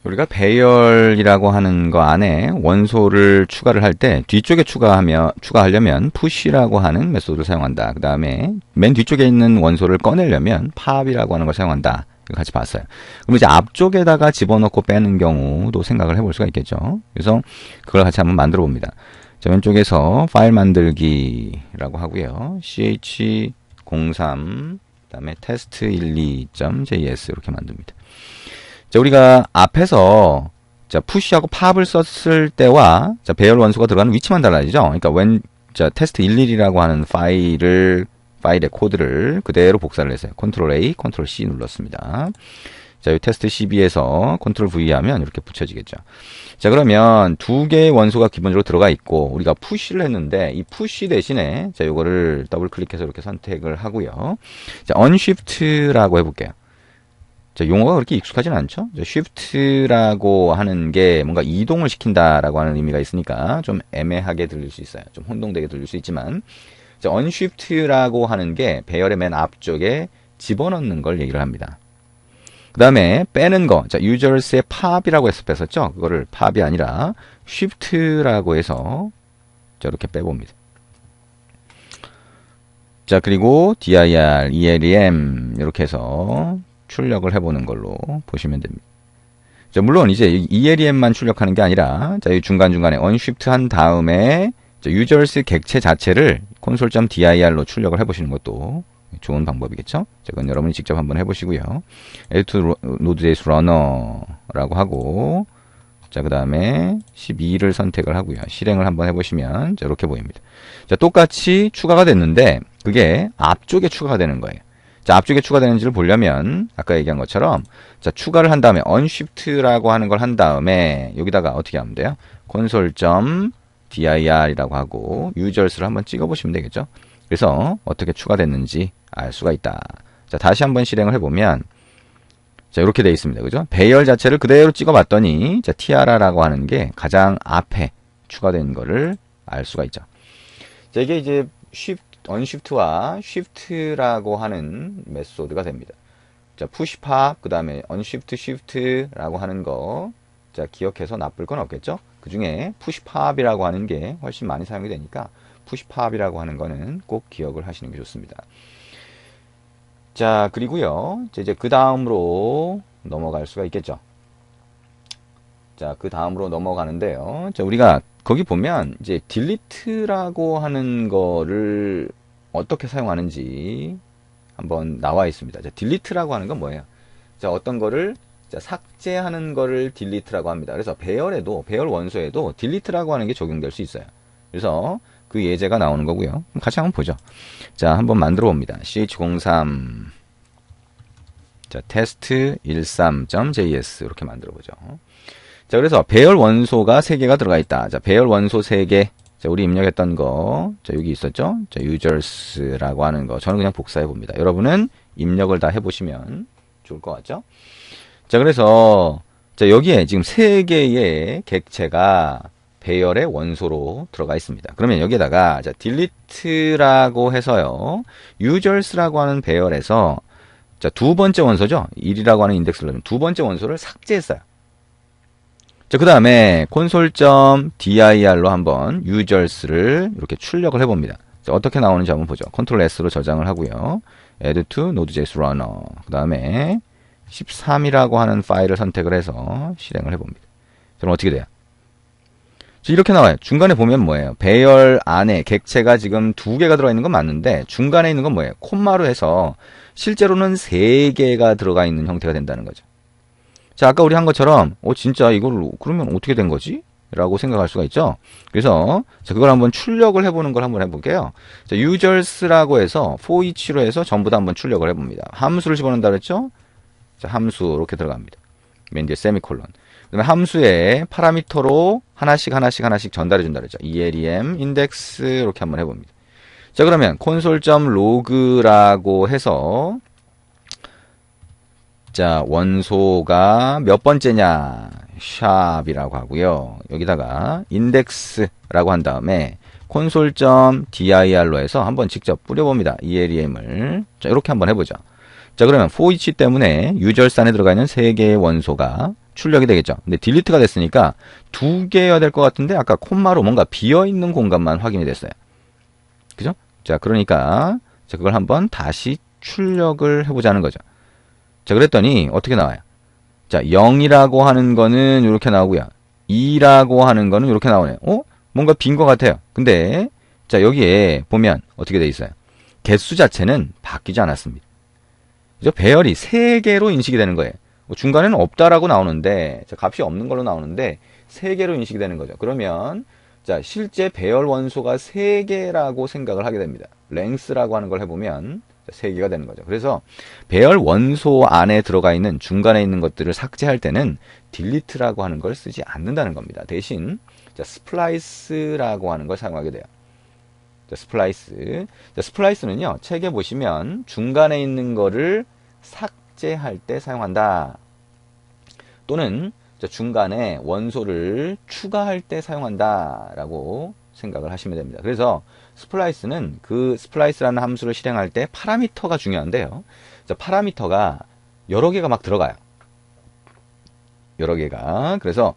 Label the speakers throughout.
Speaker 1: 우리가 배열이라고 하는 거 안에 원소를 추가를 할 때 뒤쪽에 추가하려면 push라고 하는 메소드를 사용한다. 그 다음에 맨 뒤쪽에 있는 원소를 꺼내려면 pop이라고 하는 걸 사용한다. 이거 같이 봤어요. 그럼 이제 앞쪽에다가 집어넣고 빼는 경우도 생각을 해볼 수가 있겠죠. 그래서 그걸 같이 한번 만들어 봅니다. 자, 왼쪽에서 파일 만들기라고 하고요. ch03 그다음에 test12.js 이렇게 만듭니다. 자, 우리가 앞에서 자, push하고 pop을 썼을 때와 자, 배열 원소가 들어가는 위치만 달라지죠. 그러니까 자, test11이라고 하는 파일의 코드를 그대로 복사를 했어요. Ctrl A, Ctrl C 눌렀습니다. 자, 이 테스트 12에서 Ctrl V 하면 이렇게 붙여지겠죠. 자, 그러면 두 개의 원소가 기본적으로 들어가 있고 우리가 push를 했는데 이 push 대신에 자, 요거를 더블 클릭해서 이렇게 선택을 하고요. 자, unshift라고 해볼게요. 자, 용어가 그렇게 익숙하진 않죠? 자, shift라고 하는 게 뭔가 이동을 시킨다라고 하는 의미가 있으니까 좀 애매하게 들릴 수 있어요. 좀 혼동되게 들릴 수 있지만 자, unshift라고 하는 게 배열의 맨 앞쪽에 집어넣는 걸 얘기를 합니다. 그 다음에 빼는 거, 자, users의 pop이라고 해서 뺐었죠? 그거를 pop이 아니라 shift라고 해서 자, 이렇게 빼봅니다. 자, 그리고 dir, elem 이렇게 해서 출력을 해보는 걸로 보시면 됩니다. 자, 물론 이제 ELEM만 출력하는 게 아니라 자, 이 중간중간에 unshift 한 다음에 자, users 객체 자체를 console.dir로 출력을 해보시는 것도 좋은 방법이겠죠. 자, 그건 여러분이 직접 한번 해보시고요. add to node.js runner라고 하고 자, 그 다음에 12를 선택을 하고요. 실행을 한번 해보시면 자, 이렇게 보입니다. 자, 똑같이 추가가 됐는데 그게 앞쪽에 추가가 되는 거예요. 자, 앞쪽에 추가되는지를 보려면 아까 얘기한 것처럼 자, 추가를 한 다음에 unshift라고 하는 걸 한 다음에 여기다가 어떻게 하면 돼요? console.dir이라고 하고 users를 한번 찍어보시면 되겠죠. 그래서 어떻게 추가됐는지 알 수가 있다. 자, 다시 한번 실행을 해보면 자, 이렇게 되어 있습니다. 그죠? 배열 자체를 그대로 찍어봤더니 자, tiara라고 하는 게 가장 앞에 추가된 거를 알 수가 있죠. 자, 이게 이제 unshift와 shift라고 하는 메소드가 됩니다. 자, push pop, 그 다음에 unshift shift라고 하는 거, 자, 기억해서 나쁠 건 없겠죠? 그 중에 push pop이라고 하는 게 훨씬 많이 사용이 되니까 push pop이라고 하는 거는 꼭 기억을 하시는 게 좋습니다. 자, 그리고요, 이제 그 다음으로 넘어갈 수가 있겠죠. 자, 그 다음으로 넘어가는데요. 자, 우리가 거기 보면 이제 delete라고 하는 거를 어떻게 사용하는지 한번 나와 있습니다. 자, delete라고 하는 건 뭐예요? 자, 어떤 거를 자, 삭제하는 거를 delete라고 합니다. 그래서 배열 원소에도 delete라고 하는 게 적용될 수 있어요. 그래서 그 예제가 나오는 거고요. 같이 한번 보죠. 자, 한번 만들어 봅니다. ch03 자, test13.js 이렇게 만들어 보죠. 자, 그래서 배열 원소가 3개가 들어가 있다. 자, 배열 원소 3개. 자, 우리 입력했던 거. 자, 여기 있었죠? 자, users라고 하는 거. 저는 그냥 복사해 봅니다. 여러분은 입력을 다 해보시면 좋을 것 같죠? 자, 그래서, 자, 여기에 지금 3개의 객체가 배열의 원소로 들어가 있습니다. 그러면 여기에다가, 자, delete라고 해서요. users라고 하는 배열에서, 자, 두 번째 원소죠? 1이라고 하는 인덱스를 넣으면 두 번째 원소를 삭제했어요. 자, 그 다음에 console.dir로 한번 users를 이렇게 출력을 해봅니다. 자, 어떻게 나오는지 한번 보죠. Ctrl S로 저장을 하고요. add to node.js runner. 그 다음에 13이라고 하는 파일을 선택을 해서 실행을 해봅니다. 그럼 어떻게 돼요? 자, 이렇게 나와요. 중간에 보면 뭐예요? 배열 안에 객체가 지금 2개가 들어가 있는 건 맞는데 중간에 있는 건 뭐예요? 콤마로 해서 실제로는 3개가 들어가 있는 형태가 된다는 거죠. 자, 아까 우리 한 것처럼 진짜 이걸 그러면 어떻게 된 거지? 라고 생각할 수가 있죠. 그래서 자, 그걸 한번 출력을 해보는 걸 한번 해볼게요. 자, users라고 해서 for each로 해서 전부 다 한번 출력을 해봅니다. 함수를 집어넣는다 그랬죠? 자, 함수 이렇게 들어갑니다. 맨 뒤에 세미콜론. 그 다음에 함수에 파라미터로 하나씩 전달해 준다 그랬죠. elem index 이렇게 한번 해봅니다. 자, 그러면 console.log라고 해서 자, 원소가 몇 번째냐? 샵이라고 하고요. 여기다가 index라고 한 다음에 console.dir로 해서 한번 직접 뿌려봅니다. elem을. 자, 이렇게 한번 해보죠. 자, 그러면 for each 때문에 users 안에 들어가 있는 3개의 원소가 출력이 되겠죠. 근데 딜리트가 됐으니까 두 개여야 될 것 같은데 아까 콤마로 뭔가 비어있는 공간만 확인이 됐어요. 그죠? 자, 그러니까 자, 그걸 한번 다시 출력을 해보자는 거죠. 자, 그랬더니 어떻게 나와요? 자, 0이라고 하는 거는 이렇게 나오고요. 2라고 하는 거는 이렇게 나오네요. 뭔가 빈 것 같아요. 근데 자, 여기에 보면 어떻게 돼 있어요? 개수 자체는 바뀌지 않았습니다. 그죠? 배열이 3개로 인식이 되는 거예요. 중간에는 없다라고 나오는데, 자, 값이 없는 걸로 나오는데 3개로 인식이 되는 거죠. 그러면 자, 실제 배열 원소가 3개라고 생각을 하게 됩니다. length라고 하는 걸 해보면 3개가 되는 거죠. 그래서 배열 원소 안에 들어가 있는 중간에 있는 것들을 삭제할 때는 delete라고 하는 걸 쓰지 않는다는 겁니다. 대신 자, splice라고 하는 걸 사용하게 돼요. 자, 스플라이스. 자, 스플라이스는요, 책에 보시면 중간에 있는 거를 삭제할 때 사용한다. 또는 자, 중간에 원소를 추가할 때 사용한다. 라고 생각을 하시면 됩니다. 그래서 스플라이스는 그 스플라이스라는 함수를 실행할 때 파라미터가 중요한데요. 자, 파라미터가 여러 개가 막 들어가요. 여러 개가. 그래서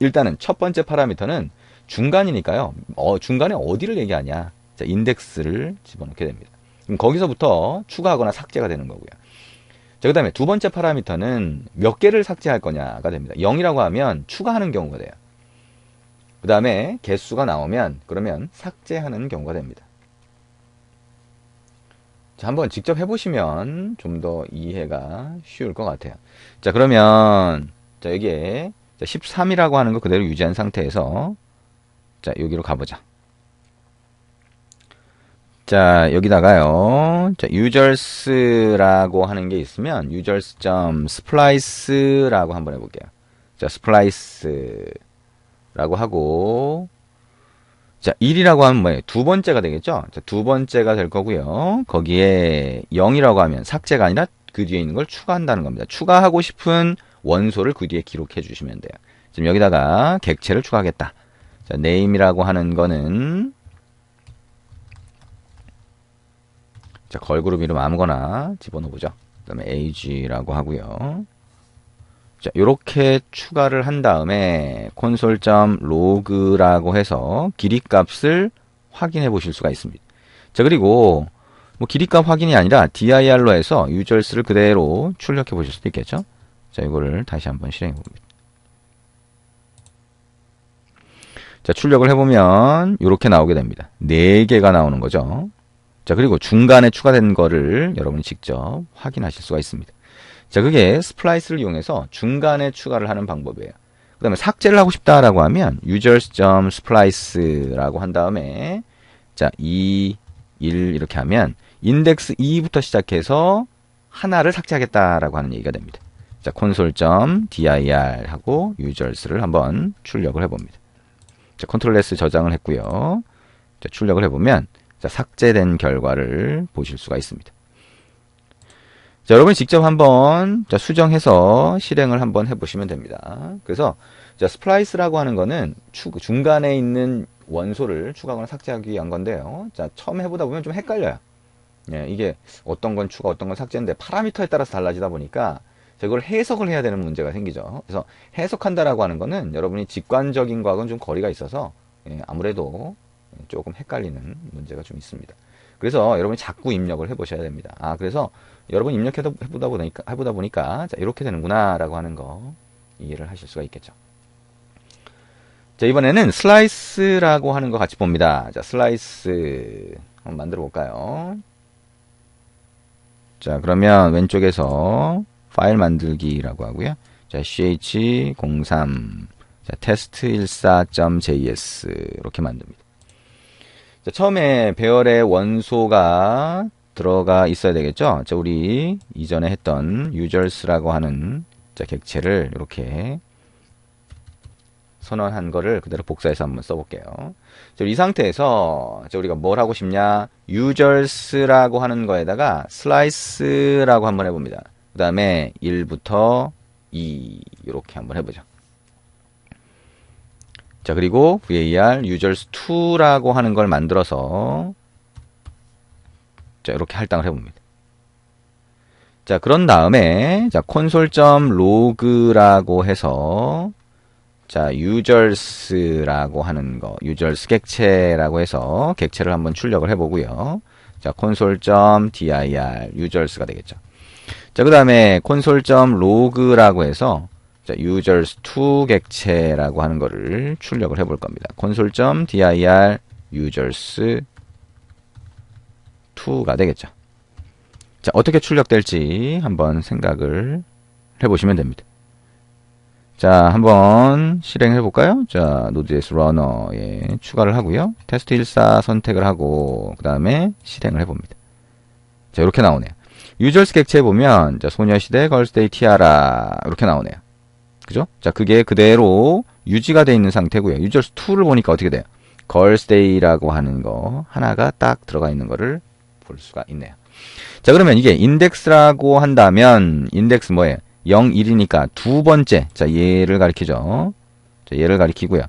Speaker 1: 일단은 첫 번째 파라미터는 중간이니까요. 중간에 어디를 얘기하냐. 자, 인덱스를 집어넣게 됩니다. 그럼 거기서부터 추가하거나 삭제가 되는 거고요. 자, 그 다음에 두 번째 파라미터는 몇 개를 삭제할 거냐가 됩니다. 0이라고 하면 추가하는 경우가 돼요. 그 다음에 개수가 나오면 그러면 삭제하는 경우가 됩니다. 자, 한번 직접 해보시면 좀 더 이해가 쉬울 것 같아요. 자, 그러면 자, 여기에 13이라고 하는 거 그대로 유지한 상태에서 자, 여기로 가보자. 자, 여기다가요. 자, users라고 하는 게 있으면 users.splice라고 한번 해볼게요. 자, splice라고 하고 자, 1이라고 하면 뭐예요? 두 번째가 되겠죠? 자, 두 번째가 될 거고요. 거기에 0이라고 하면 삭제가 아니라 그 뒤에 있는 걸 추가한다는 겁니다. 추가하고 싶은 원소를 그 뒤에 기록해 주시면 돼요. 지금 여기다가 객체를 추가하겠다. 자, name이라고 하는 거는 자, 걸그룹 이름 아무거나 집어넣어보죠. 그 다음에 age라고 하고요. 자, 요렇게 추가를 한 다음에 console.log라고 해서 길이 값을 확인해 보실 수가 있습니다. 자, 그리고 뭐 길이 값 확인이 아니라 dir로 해서 users를 그대로 출력해 보실 수도 있겠죠. 자, 이거를 다시 한번 실행해 봅니다. 자, 출력을 해보면 이렇게 나오게 됩니다. 4개가 나오는 거죠. 자, 그리고 중간에 추가된 거를 여러분이 직접 확인하실 수가 있습니다. 자, 그게 스플라이스를 이용해서 중간에 추가를 하는 방법이에요. 그 다음에 삭제를 하고 싶다라고 하면 users.splice라고 한 다음에 자, 2, 1 이렇게 하면 인덱스 2부터 시작해서 하나를 삭제하겠다라고 하는 얘기가 됩니다. 자, console.dir 하고 users를 한번 출력을 해봅니다. 자, 컨트롤 S 저장을 했고요. 자, 출력을 해보면 자, 삭제된 결과를 보실 수가 있습니다. 자, 여러분이 직접 한번 자, 수정해서 실행을 한번 해보시면 됩니다. 그래서 자, 스플라이스라고 하는 거는 중간에 있는 원소를 추가하거나 삭제하기 위한 건데요. 자, 처음 해보다 보면 좀 헷갈려요. 예, 이게 어떤 건 추가, 어떤 건 삭제인데 파라미터에 따라서 달라지다 보니까 이걸 해석을 해야 되는 문제가 생기죠. 그래서 해석한다라고 하는 거는 여러분이 직관적인 거하고는 좀 거리가 있어서 예, 아무래도 조금 헷갈리는 문제가 좀 있습니다. 그래서 여러분이 자꾸 입력을 해보셔야 됩니다. 그래서 여러분 입력해보다 보니까 자, 이렇게 되는구나 라고 하는 거 이해를 하실 수가 있겠죠. 자, 이번에는 슬라이스라고 하는 거 같이 봅니다. 자, 슬라이스 한번 만들어 볼까요? 자, 그러면 왼쪽에서 파일 만들기라고 하고요. 자, ch03 자, test14.js 이렇게 만듭니다. 자, 처음에 배열의 원소가 들어가 있어야 되겠죠. 자, 우리 이전에 했던 users라고 하는 자, 객체를 이렇게 선언한 거를 그대로 복사해서 한번 써볼게요. 자, 이 상태에서 자, 우리가 뭘 하고 싶냐? users라고 하는 거에다가 slice라고 한번 해봅니다. 그 다음에 1부터 2 이렇게 한번 해보죠. 자, 그리고 var users2라고 하는 걸 만들어서 자, 이렇게 할당을 해봅니다. 자, 그런 다음에, 자, console.log라고 해서, 자, users라고 하는 거, users 객체라고 해서 객체를 한번 출력을 해보고요. 자, console.dir, users가 되겠죠. 자, 그 다음에 console.log라고 해서, 자, users2 객체라고 하는 거를 출력을 해볼 겁니다. console.dir, users2가 되겠죠. 자, 어떻게 출력될지 한번 생각을 해보시면 됩니다. 자, 한번 실행해 볼까요? 자, Node.js 러너에 추가를 하고요. 테스트 14 선택을 하고 그 다음에 실행을 해봅니다. 자, 이렇게 나오네요. 유저스 객체에 보면 자, 소녀시대 걸스데이 티아라 이렇게 나오네요. 그죠? 자, 그게 그대로 유지가 되어 있는 상태고요. 유저스 2를 보니까 어떻게 돼요? 걸스데이라고 하는 거 하나가 딱 들어가 있는 거를 볼 수가 있네요. 자, 그러면 이게 인덱스라고 한다면 인덱스 뭐예요? 0, 1이니까 두 번째. 자, 얘를 가리키죠. 자, 얘를 가리키고요.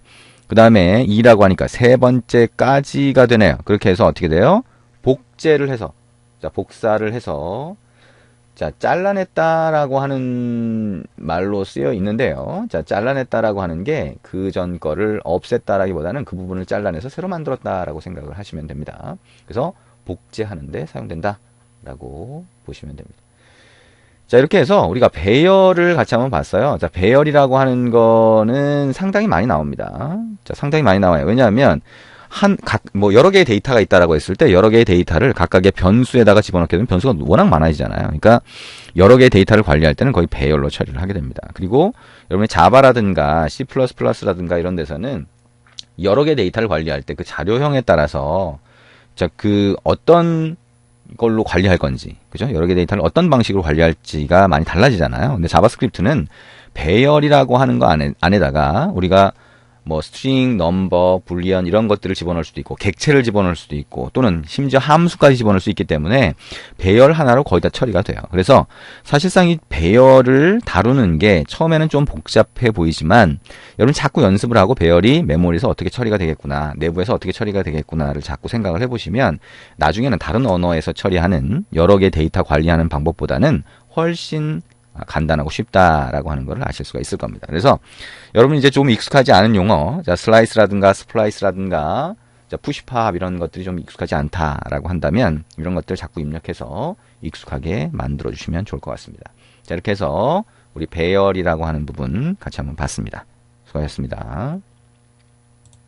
Speaker 1: 그 다음에 2라고 하니까 세 번째까지가 되네요. 그렇게 해서 어떻게 돼요? 복제를 해서, 자, 복사를 해서, 자, 잘라냈다라고 하는 말로 쓰여 있는데요. 자, 잘라냈다라고 하는 게 그 전 거를 없앴다라기보다는 그 부분을 잘라내서 새로 만들었다라고 생각을 하시면 됩니다. 그래서 복제하는데 사용된다. 라고 보시면 됩니다. 자, 이렇게 해서 우리가 배열을 같이 한번 봤어요. 자, 배열이라고 하는 거는 상당히 많이 나옵니다. 자, 상당히 많이 나와요. 왜냐하면 여러 개의 데이터가 있다라고 했을 때 여러 개의 데이터를 각각의 변수에다가 집어넣게 되면 변수가 워낙 많아지잖아요. 그러니까 여러 개의 데이터를 관리할 때는 거의 배열로 처리를 하게 됩니다. 그리고 여러분의 자바라든가 C++라든가 이런 데서는 여러 개의 데이터를 관리할 때 그 자료형에 따라서 자, 그 어떤 걸로 관리할 건지, 그죠? 여러 개 데이터를 어떤 방식으로 관리할지가 많이 달라지잖아요. 근데 자바스크립트는 배열이라고 하는 거 안에다가 우리가 뭐 스트링, 넘버, 불리언 이런 것들을 집어넣을 수도 있고 객체를 집어넣을 수도 있고 또는 심지어 함수까지 집어넣을 수 있기 때문에 배열 하나로 거의 다 처리가 돼요. 그래서 사실상 이 배열을 다루는 게 처음에는 좀 복잡해 보이지만 여러분 자꾸 연습을 하고 배열이 메모리에서 어떻게 처리가 되겠구나, 내부에서 어떻게 처리가 되겠구나를 자꾸 생각을 해보시면 나중에는 다른 언어에서 처리하는 여러 개 데이터 관리하는 방법보다는 훨씬 간단하고 쉽다라고 하는 것을 아실 수가 있을 겁니다. 그래서 여러분 이제 좀 익숙하지 않은 용어, 자, 슬라이스라든가 스플라이스라든가 자, 푸시팝 이런 것들이 좀 익숙하지 않다라고 한다면 이런 것들 자꾸 입력해서 익숙하게 만들어 주시면 좋을 것 같습니다. 자, 이렇게 해서 우리 배열이라고 하는 부분 같이 한번 봤습니다. 수고하셨습니다.